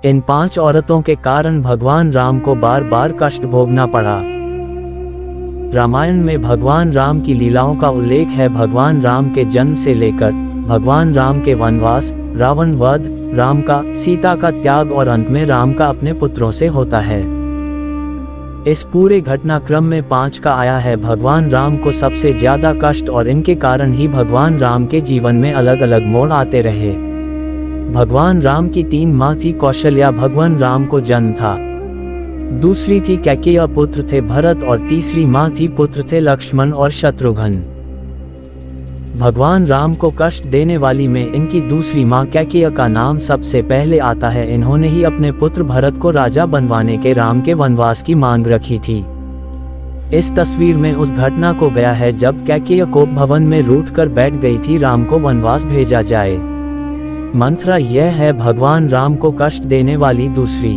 इन 5 औरतों के कारण भगवान राम को बार बार कष्ट भोगना पड़ा। रामायण में भगवान राम की लीलाओं का उल्लेख है। भगवान राम के जन्म से लेकर भगवान राम के वनवास, रावण वध, राम का सीता का त्याग और अंत में राम का अपने पुत्रों से होता है। इस पूरे घटनाक्रम में 5 का आया है भगवान राम को सबसे ज्यादा कष्ट और इनके कारण ही भगवान राम के जीवन में अलग अलग मोड़ आते रहे। भगवान राम की 3 माँ थी कौशल्या, भगवान राम को जन्म था। दूसरी थी कैकेयी, पुत्र थे भरत और तीसरी माँ थी पुत्र थे लक्ष्मण और शत्रुघ्न। भगवान राम को कष्ट देने वाली में इनकी दूसरी माँ कैकेयी का नाम सबसे पहले आता है। इन्होंने ही अपने पुत्र भरत को राजा बनवाने के राम के वनवास की मांग रखी थी। इस तस्वीर में उस घटना को गया है जब कैकेयी कोप भवन में रूठ कर बैठ गई थी राम को वनवास भेजा जाए। मंत्रा यह है भगवान राम को कष्ट देने वाली दूसरी।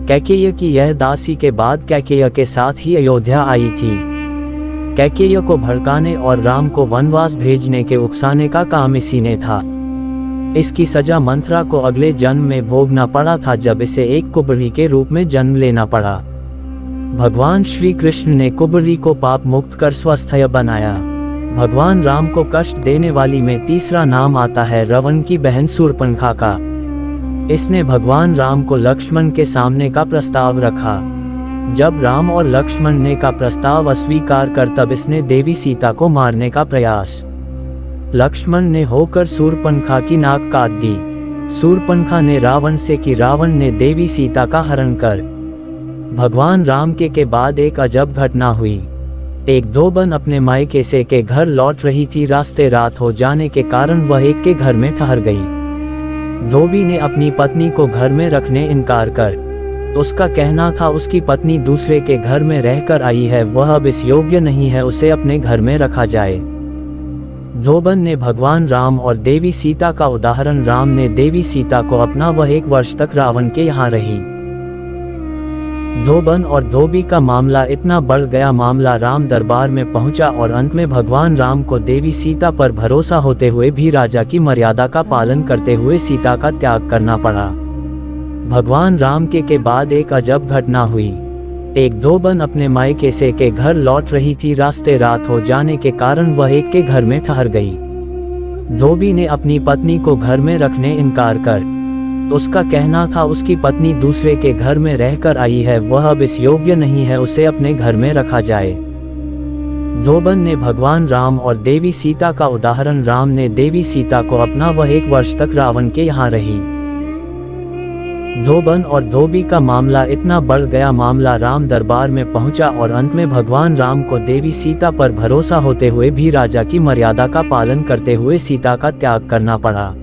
कैकेयी की यह दासी के बाद कैकेयी के साथ ही अयोध्या आई थी। कैकेयी को भड़काने और राम को वनवास भेजने के उकसाने का काम इसी ने था। इसकी सजा मंथरा को अगले जन्म में भोगना पड़ा था जब इसे एक कुबरी के रूप में जन्म लेना पड़ा। भगवान श्री कृष्ण ने कुबरी को पाप मुक्त कर स्वस्थय बनाया। भगवान राम को कष्ट देने वाली में तीसरा नाम आता है रावण की बहन शूर्पणखा का। इसने भगवान राम को लक्ष्मण के सामने का प्रस्ताव रखा। जब राम और लक्ष्मण ने का प्रस्ताव अस्वीकार कर तब इसने देवी सीता को मारने का प्रयास। लक्ष्मण ने होकर शूर्पणखा की नाक काट दी। शूर्पणखा ने रावण से कि रावण ने देवी सीता का हरण कर। भगवान राम के बाद एक अजब घटना हुई। एक धोबन अपने मायके से के घर लौट रही थी। रास्ते रात हो जाने के कारण वह एक के घर में ठहर गई। धोबी ने अपनी पत्नी को घर में रखने इनकार कर उसका कहना था उसकी पत्नी दूसरे के घर में रहकर आई है, वह अब इस योग्य नहीं है, उसे अपने घर में रखा जाए। धोबन ने भगवान राम और देवी सीता का उदाहरण। राम ने देवी सीता को अपना, वह 1 वर्ष तक रावण के यहाँ रही। धोबन और धोबी का मामला इतना बढ़ गया, मामला राम दरबार में पहुंचा और अंत में भगवान राम को देवी सीता पर भरोसा होते हुए भी राजा की मर्यादा का पालन करते हुए सीता का त्याग करना पड़ा। भगवान राम के बाद एक अजब घटना हुई। एक धोबन अपने मायके से के घर लौट रही थी। रास्ते रात हो जाने के कारण वह एक के घर में ठहर गई। धोबी ने अपनी पत्नी को घर में रखने इनकार कर उसका कहना था उसकी पत्नी दूसरे के घर में रहकर आई है, वह अब इस योग्य नहीं है, उसे अपने घर में रखा जाए। धोबन ने भगवान राम और देवी सीता का उदाहरण। राम ने देवी सीता को अपना, वह 1 वर्ष तक रावण के यहाँ रही। धोबन और धोबी का मामला इतना बढ़ गया, मामला राम दरबार में पहुंचा और अंत में भगवान राम को देवी सीता पर भरोसा होते हुए भी राजा की मर्यादा का पालन करते हुए सीता का त्याग करना पड़ा।